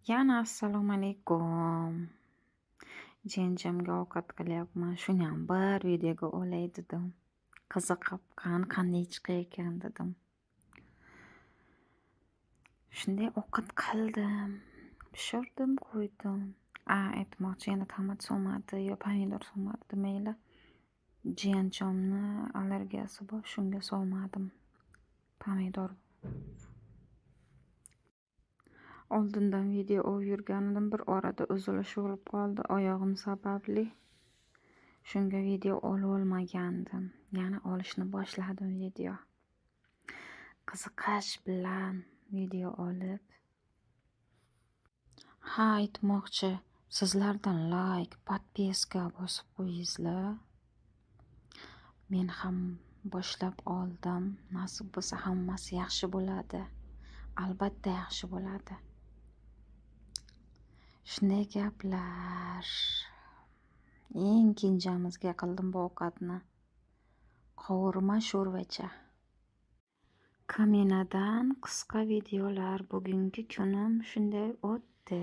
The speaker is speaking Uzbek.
Yana assalomu alaykum. Jenjamga ovqat qilyapman. Shuniyam bir videoga olay dedim. Qiziqib qanday chiqar ekan dedim. Shunday ovqat qildim. Pishirdim, qo'ydim. Aytmoqchi, yana tomat solmadi yo pomidor solmadi demanglar. Jiyanchomni allergiyasi bor, shunga solmadim. Pomidor. Oldindan video olib yurgandim, bir orada uzilish bo'lib qoldi oyog'im sababli. Shunga video olib olmagandim. Yana olishni boshladim video. Qiziqish bilan video olib. Aytmoqchi, sizlardan like, podpiska bosib qo'yingizlar. Men ham boshlab oldim. Nasib bo'lsa hammasi yaxshi bo'ladi. Albatta yaxshi bo'ladi. Shunday gaplar. Eng kenjamizga qildim bu ovqatni. Qovurma sho'rvacha. Kaminadan qisqa videolar. Bugungi kunim shunday o'tdi.